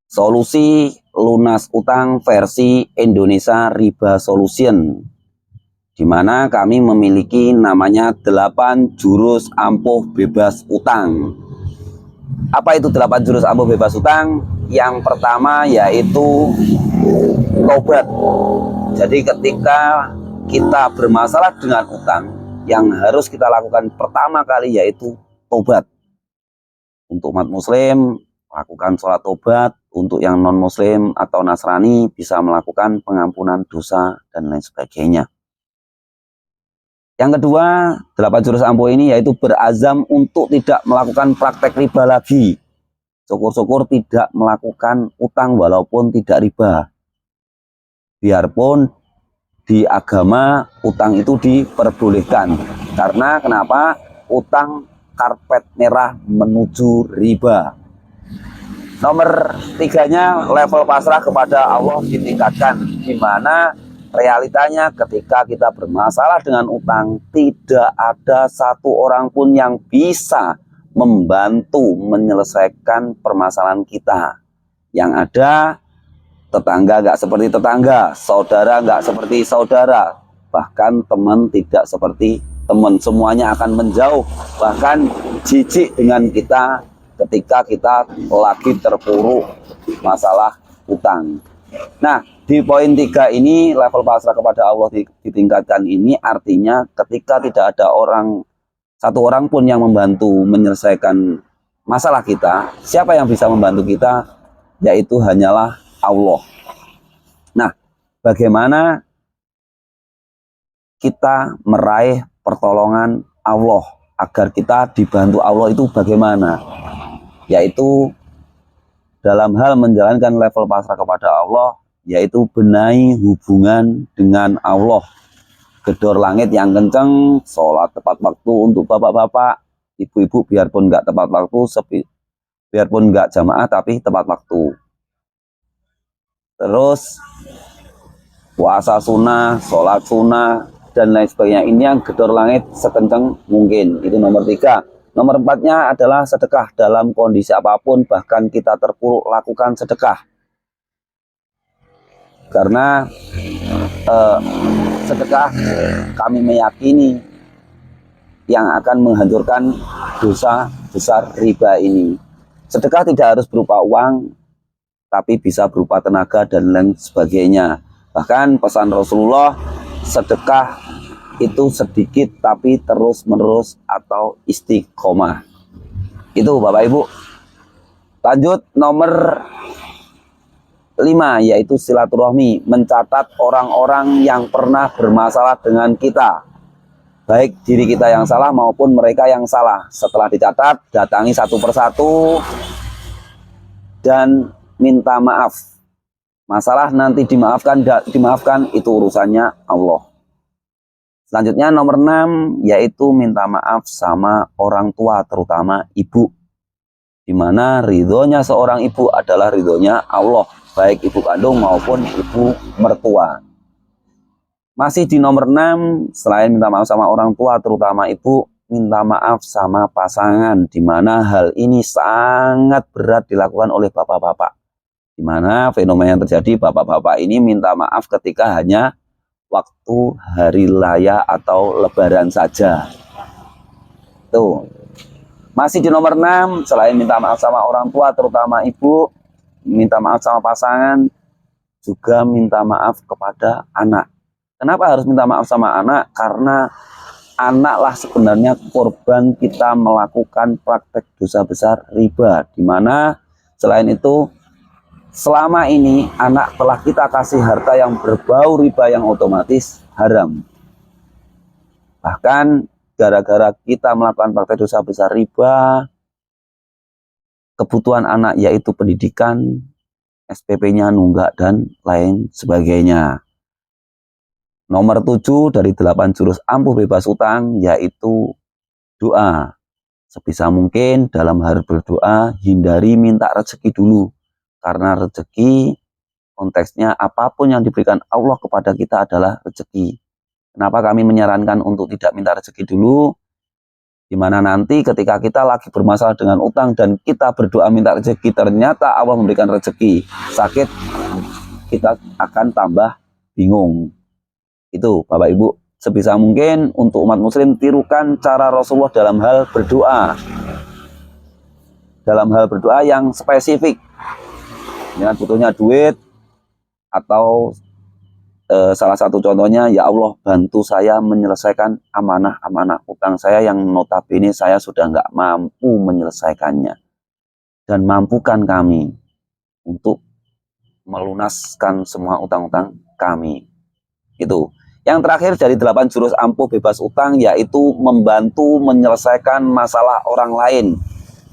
Solusi lunas utang versi Indonesia Riba Solution, di mana kami memiliki namanya 8 jurus ampuh bebas utang. Apa itu 8 jurus ampuh bebas utang? Yang pertama yaitu tobat. Jadi ketika kita bermasalah dengan utang, yang harus kita lakukan pertama kali yaitu tobat. Untuk umat muslim, lakukan sholat tobat. Untuk yang non muslim atau Nasrani bisa melakukan pengampunan dosa dan lain sebagainya. Yang kedua, 8 jurus ampuh ini yaitu berazam untuk tidak melakukan praktek riba lagi. Syukur-syukur tidak melakukan utang walaupun tidak riba. Biarpun di agama utang itu diperbolehkan. Karena kenapa? Utang karpet merah menuju riba. Nomor 3-nya level pasrah kepada Allah ditingkatkan, di mana realitanya ketika kita bermasalah dengan utang, tidak ada satu orang pun yang bisa membantu menyelesaikan permasalahan kita. Yang ada tetangga nggak seperti tetangga, saudara nggak seperti saudara, bahkan teman tidak seperti teman, semuanya akan menjauh, bahkan jijik dengan kita ketika kita lagi terpuruk masalah utang. Nah, di poin 3 ini level pasrah kepada Allah ditingkatkan, ini artinya ketika tidak ada satu orang pun yang membantu menyelesaikan masalah kita, siapa yang bisa membantu kita? Yaitu hanyalah Allah. Nah, bagaimana kita meraih pertolongan Allah agar kita dibantu Allah itu bagaimana? Yaitu dalam hal menjalankan level pasrah kepada Allah, yaitu benahi hubungan dengan Allah. Gedor langit yang kenceng, sholat tepat waktu untuk bapak-bapak, ibu-ibu biarpun nggak tepat waktu, biarpun nggak jamaah tapi tepat waktu. Terus puasa sunnah, sholat sunnah, dan lain sebagainya. Ini yang gedor langit sekenceng mungkin. Itu nomor 3. Nomor 4-nya adalah sedekah dalam kondisi apapun, bahkan kita terpuruk, lakukan sedekah. Karena sedekah kami meyakini yang akan menghancurkan dosa besar riba ini. Sedekah tidak harus berupa uang, tapi bisa berupa tenaga dan lain sebagainya. Bahkan pesan Rasulullah, sedekah itu sedikit tapi terus menerus atau istiqomah. Itu Bapak Ibu. Lanjut nomor 5, yaitu silaturahmi, mencatat orang-orang yang pernah bermasalah dengan kita, baik diri kita yang salah maupun mereka yang salah. Setelah dicatat, datangi satu persatu dan minta maaf. Masalah nanti dimaafkan itu urusannya Allah. Selanjutnya nomor 6, yaitu minta maaf sama orang tua, terutama ibu. Di mana ridhonya seorang ibu adalah ridhonya Allah, baik ibu kandung maupun ibu mertua. Masih di nomor 6, selain minta maaf sama orang tua, terutama ibu, minta maaf sama pasangan, di mana hal ini sangat berat dilakukan oleh bapak-bapak. Di mana fenomena yang terjadi, bapak-bapak ini minta maaf ketika hanya waktu hari raya atau lebaran saja. Tuh. Masih di nomor 6, selain minta maaf sama orang tua, terutama ibu, minta maaf sama pasangan, juga minta maaf kepada anak. Kenapa harus minta maaf sama anak? Karena anaklah sebenarnya korban kita melakukan praktek dosa besar riba. Di mana selain itu, selama ini anak telah kita kasih harta yang berbau riba yang otomatis haram. Bahkan gara-gara kita melakukan praktek dosa besar riba, kebutuhan anak yaitu pendidikan, SPP-nya nunggak dan lain sebagainya. Nomor 7 dari 8 jurus ampuh bebas utang yaitu doa. Sebisa mungkin dalam hal berdoa hindari minta rezeki dulu. Karena rezeki konteksnya apapun yang diberikan Allah kepada kita adalah rezeki. Kenapa kami menyarankan untuk tidak minta rezeki dulu? Dimana nanti ketika kita lagi bermasalah dengan utang dan kita berdoa minta rezeki, ternyata Allah memberikan rezeki, sakit, kita akan tambah bingung. Itu Bapak Ibu, sebisa mungkin untuk umat muslim tirukan cara Rasulullah dalam hal berdoa. Dalam hal berdoa yang spesifik. Dengan butuhnya duit, atau salah satu contohnya, ya Allah bantu saya menyelesaikan amanah-amanah utang saya yang notabene saya sudah nggak mampu menyelesaikannya. Dan mampukan kami untuk melunaskan semua utang-utang kami. Itu. Yang terakhir dari 8 jurus ampuh bebas utang, yaitu membantu menyelesaikan masalah orang lain.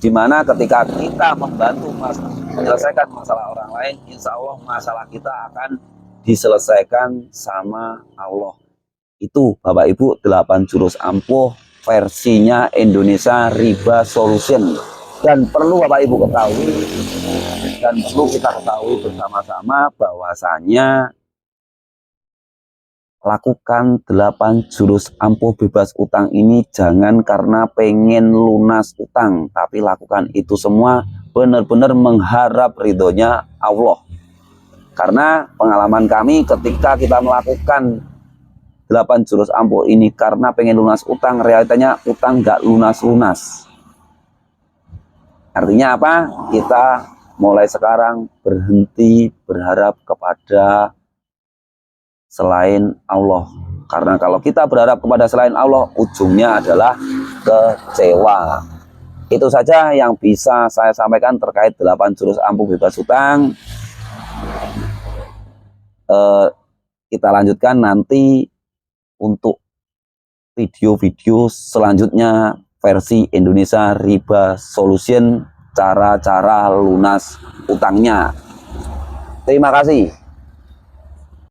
Dimana ketika kita membantu menyelesaikan masalah orang lain, insya Allah masalah kita akan diselesaikan sama Allah. Itu Bapak Ibu 8 jurus ampuh versinya Indonesia Riba Solution. Dan perlu Bapak Ibu ketahui, dan perlu kita ketahui bersama-sama bahwasanya lakukan 8 jurus ampuh bebas utang ini jangan karena pengen lunas utang, tapi lakukan itu semua benar-benar mengharap ridhonya Allah. Karena pengalaman kami ketika kita melakukan 8 jurus ampuh ini karena pengen lunas utang, realitanya utang nggak lunas-lunas. Artinya apa? Kita mulai sekarang berhenti berharap kepada selain Allah. Karena kalau kita berharap kepada selain Allah, ujungnya adalah kecewa. Itu saja yang bisa saya sampaikan terkait 8 jurus ampuh bebas utang. Kita lanjutkan nanti untuk video-video selanjutnya versi Indonesia Riba Solution, cara-cara lunas utangnya. Terima kasih.